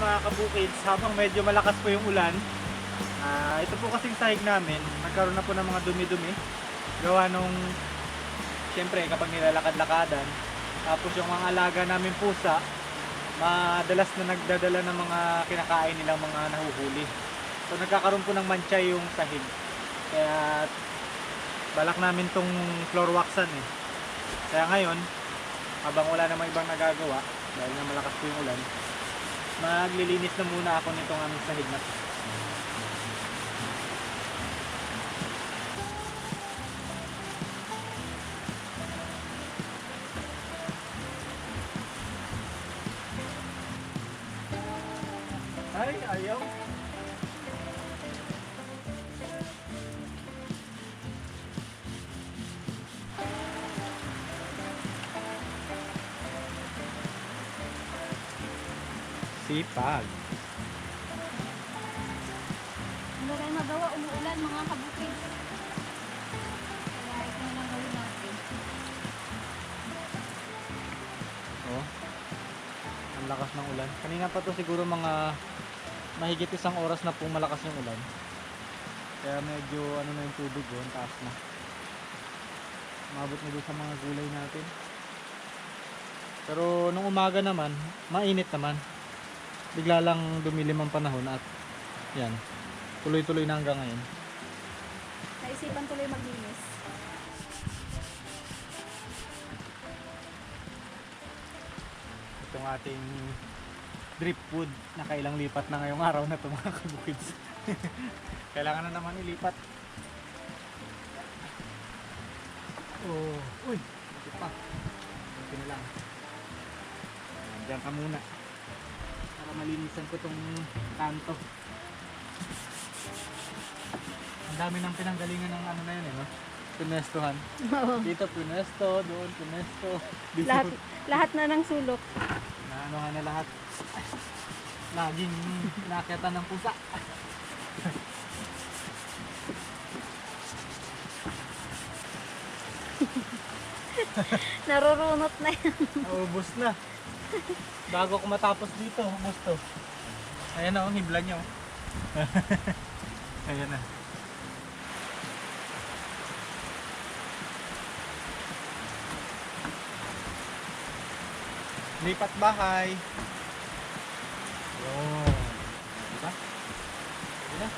mga kabukids, habang medyo malakas po yung ulan, ito po kasing sahig namin, nagkaroon na po ng mga dumi-dumi. Gawa nung, siyempre kapag nilalakad-lakadan, tapos yung mga alaga namin pusa, madalas na nagdadala ng mga kinakain nilang mga nahuhuli. So nagkakaroon po ng mancha yung sahig. Kaya balak namin tong floor waxan eh. Kaya ngayon, habang wala namang ibang nagagawa, dahil na malakas po yung ulan, maglilinis na muna ako nitong aming sahig na to. Ay, ayaw. Sipag. Wala tayong magawa, umuulan mga kabukid. Kaya ito na lang gawin natin. Oh. Ang lakas ng ulan. Kanina pa to siguro mga mahigit isang oras na pong malakas yung ulan. Kaya medyo ano na yung tubig doon, taas na. Umabot na doon sa mga gulay natin. Pero nung umaga naman, mainit naman. Bigla lang dumilim ang panahon at yan, tuloy-tuloy na hanggang ngayon. Naisipan tuloy maglinis. Itong ating driftwood na kailang lipat na ngayong araw na ito mga kabukids. Kailangan na naman ilipat. Oh, uy, ito pa. Ito na lang. Diyan ka muna. Para malinisan ko tong kanto. Ang dami ng pinanggalingan ng ano na yun eh, no? Pinestohan. Oo. Dito pinesto, doon pinesto. Dito Lahat na ng sulok. na ano nga na lahat. Laging nakita ng pusa. Narurunot na yan. Naubos na. Bago ko matapos dito, ubos to. Ayan na, ang hibla niya. Ayan na. Lipat bahay. Yun. Diba? Diba?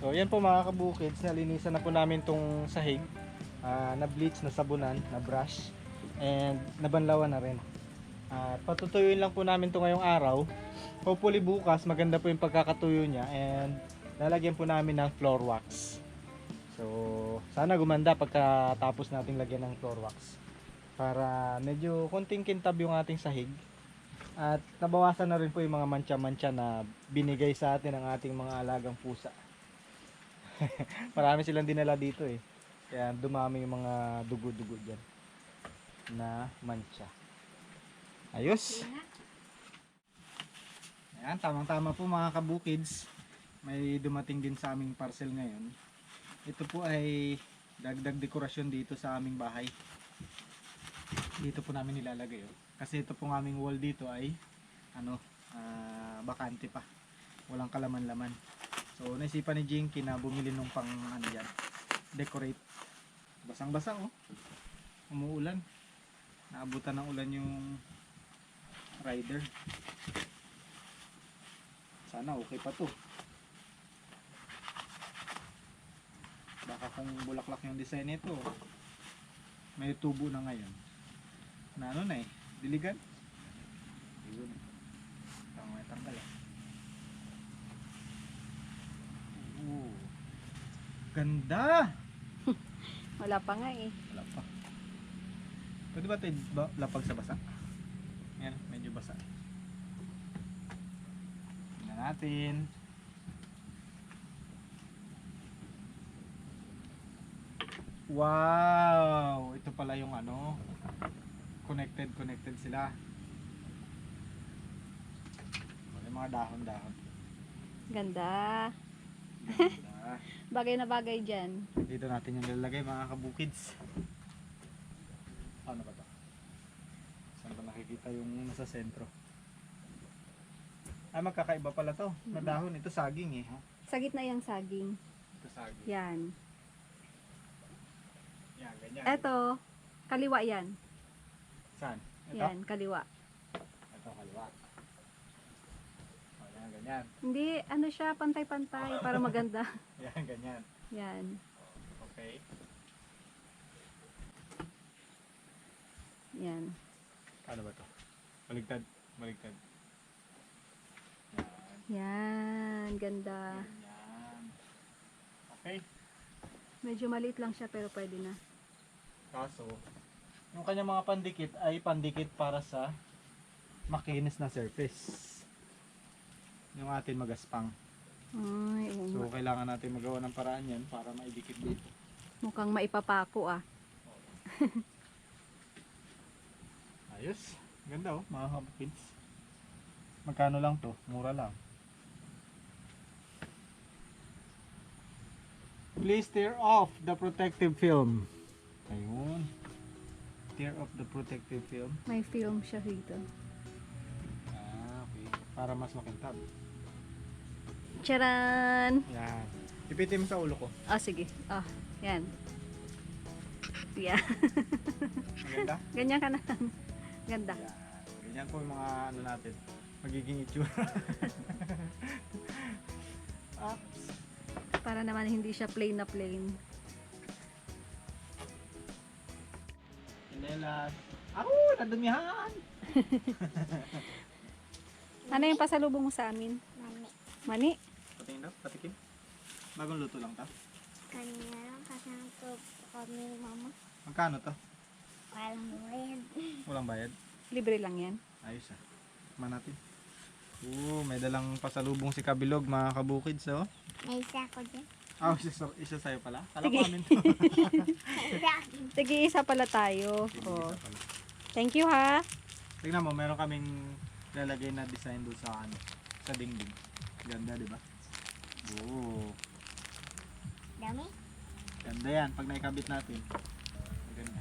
So yan po mga kabukids, nalinisan na po namin tong sahig. Na bleach, na sabunan, na brush, and nabanlawan na rin. At patutuyuin lang po namin to ngayong araw. Hopefully bukas maganda po yung pagkakatuyo niya and lalagyan po namin ng floor wax. So sana gumanda pagkatapos nating lagyan ng floor wax para medyo konting kintab yung ating sahig. At nabawasan na rin po yung mga mancha-mancha na binigay sa atin ng ating mga alagang pusa. Marami silang dinala dito eh. Kaya dumami yung mga dugo-dugo dyan na mancha. Ayos. Ayan, tamang-tama po mga kabukids. May dumating din sa aming parcel ngayon. Ito po ay dagdag dekorasyon dito sa aming bahay. Dito po namin nilalagay. Oh. Kasi ito pong aming wall dito ay bakante pa. Walang kalaman-laman. So naisipan ni Jinky na bumili nung pang dyan, decorate. Basang-basa oh. Umuulan. Naabutan ng ulan yung rider. Sana okay pa to. Baka kung bulaklak yung design nito, may tubo na ngayon. Na ano na eh, diligan. Yun. Tanggal eh. Ganda! Wala pa nga eh. Wala pa. Pwede ba ito lapag sa basa? Ayan, medyo basa. natin. Wow! Ito pala yung ano, connected sila. May mga dahon-dahon. Ganda. Ganda. Bagay na bagay dyan. Dito natin yung lalagay mga kabukids. Ano ba to? Saan ba nakikita yung nasa sentro? Ah, magkakaiba pala to. Na dahon. Ito saging eh. Sa gitna yung saging. Ito saging. Yan. Yan, ganyan. Eto, kaliwa yan. Saan? Ito? Yan, kaliwa. Ito, kaliwa. O, yan, ganyan. Hindi, ano siya, pantay-pantay para maganda. Yan, ganyan. Yan. Okay. Yan. Ano ba to? Baligtad. Baligtad. Yan. Yan, ganda. Ganyan. Okay. Medyo maliit lang siya pero pwede na. Kaso, yung kanyang mga pandikit ay pandikit para sa makinis na surface. Yung atin magaspang. Ay, oo So, nga. kailangan natin magawa ng paraan yan para maidikit dito. Mukhang maipapako ah. Ayos. Ganda oh, mga kabukids. Magkano lang to? Mura lang. Please tear off the protective film. Ayun. Tear off the protective film. May film siya dito. Ah, okay. Para mas makintab. Charan! Yan. Ipitin mo sa ulo ko. Ah, sige. Ah, yan. Yeah. Maganda? Ganyan ka na. Ganda. Yan. Ganyan po yung mga ano natin. Magiging itsura. Oops. Para naman hindi siya plain na plain. Sinelas. Ako, nadumihan! Ano yung pasalubong mo sa amin? Mani. Mani? Patingin daw, patikim. Bagong luto lang to. Kanina lang kasama ko kami mama. Magkano to? Walang bayad. Walang bayad. Libre lang yan. Ayos ah. Tikman natin. May dalang pasalubong si Kabilog mga kabukids oh. May isa ko dyan. Ah, isa sa'yo pala. Kala Sige. ko amin to. Sa akin. Sige, isa pala tayo. Sige, Oh. isa pala. Thank you ha. Tignan mo, meron kaming lalagay na design doon sa ano, sa dingding. Ganda, di ba? Oo. Dami? Ganda yan pag naikabit natin. Maganda.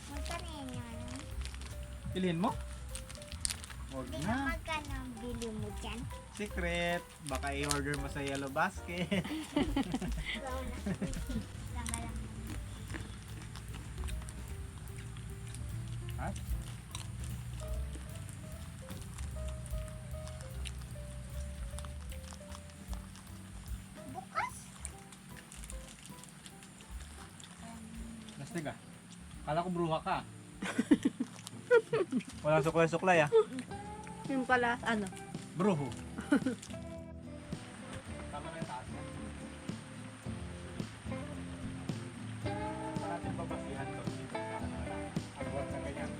Magkano yan yung ano? Piliin mo? Huwag Hindi ka na. magkano ang bili mo dyan? Secret. Baka i-order mo sa Yellow Basket. Ikaw na. Tama lang. Ha? Bukas? Lastig ah. Kala ko bruha ka. Walang suklay-suklay ah. Yun pala, ano? Bruho. Tama na yung taas mo. Saan natin babasihan to? Dito sa ano lang. Agwat sa ganyan.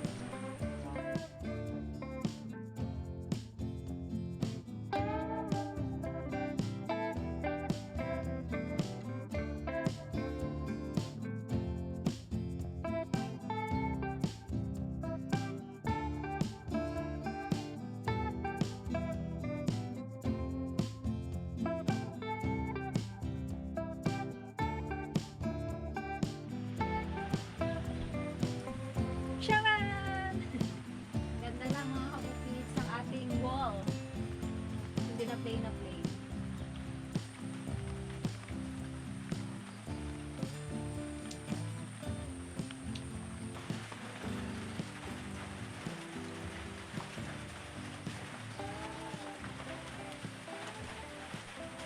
Charan! Ganda na mga kabukid sa ating wall. Hindi na plain na plain.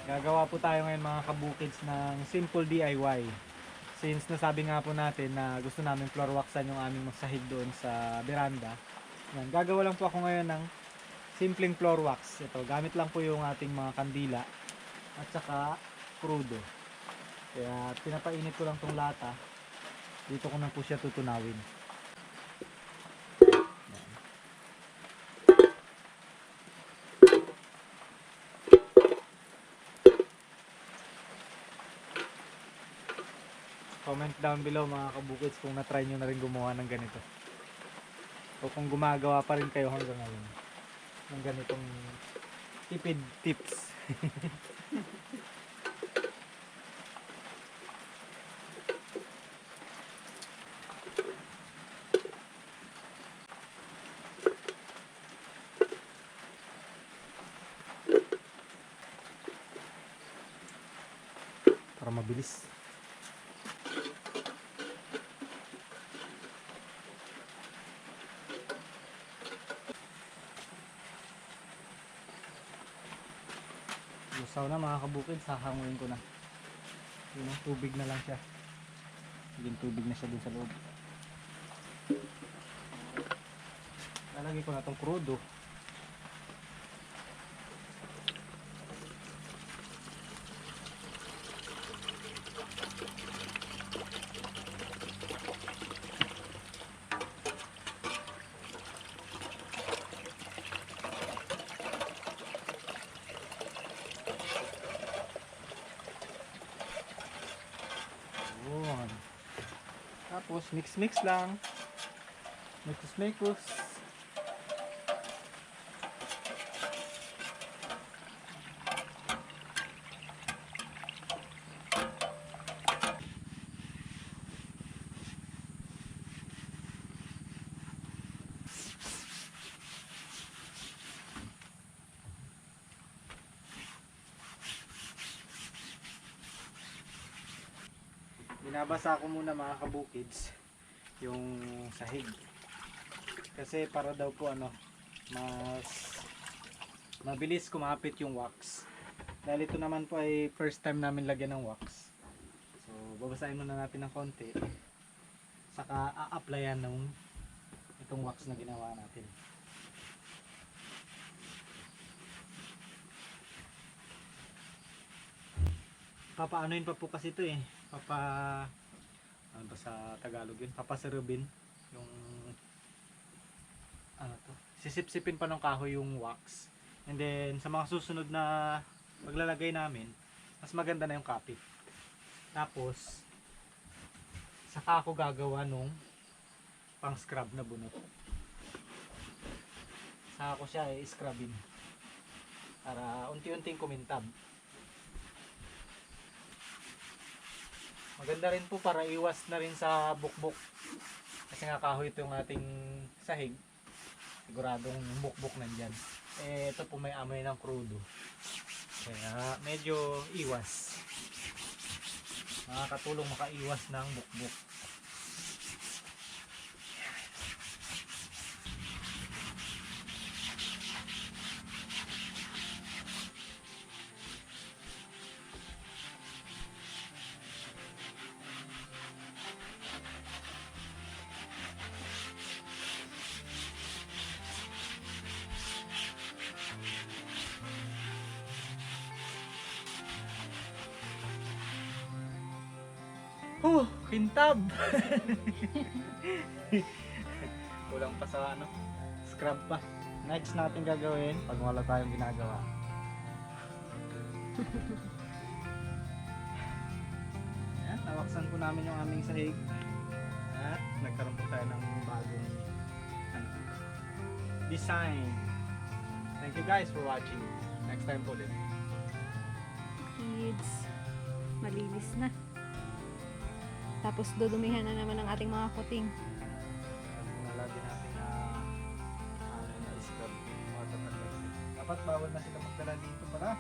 Gagawa po tayo ngayon mga kabukids ng simple DIY. Since nasabi nga po natin na gusto namin floor waxan yung aming sahig doon sa veranda. Yan, gagawa lang po ako ngayon ng simpleng floor wax. Ito, gamit lang po yung ating mga kandila at saka crudo. Kaya pinapainit ko lang tong lata. Dito ko na po siya tutunawin. Yan. Comment down below mga kabukids kung na-try nyo na rin gumawa ng ganito. O kung gumagawa pa rin kayo hanggang ngayon ng ganitong tipid tips. Para mabilis. Lusaw na mga kabukid, sahanguin ko na. Yun, tubig na lang siya. Naging tubig na siya dun sa loob. Lalagay ko na itong krudo. Yun. Tapos mix lang. Mix. Binabasa ko muna mga kabukids yung sahig. Kasi para daw po mas mabilis kumapit yung wax. Dahil ito naman po ay first time namin lagyan ng wax. So babasahin muna natin ng konti. Saka a-applyan ng itong wax na ginawa natin. Papaanoin pa po kasi ito eh. Ano ba sa Tagalog yun? Papasarubin yung sisip-sipin pa ng kahoy yung wax. And then sa mga susunod na maglalagay namin, mas maganda na yung kapit. Tapos saka ako gagawa nung pang scrub na bunot. Saka ako siya i-scrubin para unti-unting kumintab. Maganda rin po para iwas na rin sa bukbok. Kasi nga kahoy ito yung ating sahig. Siguradong bukbok nandyan. Ito po may amoy ng krudo. Kaya medyo iwas. Makakatulong makaiwas ng bukbok. Kintab! Kulang pa sa scrub pa. Next natin gagawin pag wala tayong ginagawa. Ayan, nawaksan po namin yung aming sahig. At nagkaroon po tayo ng bagong design. Thank you guys for watching. Next time po ulit. Kids, malinis na. Tapos dudumihan na naman ang ating mga kuting. Nalagyan natin na scrub. Dapat bawal na sila magdala dito para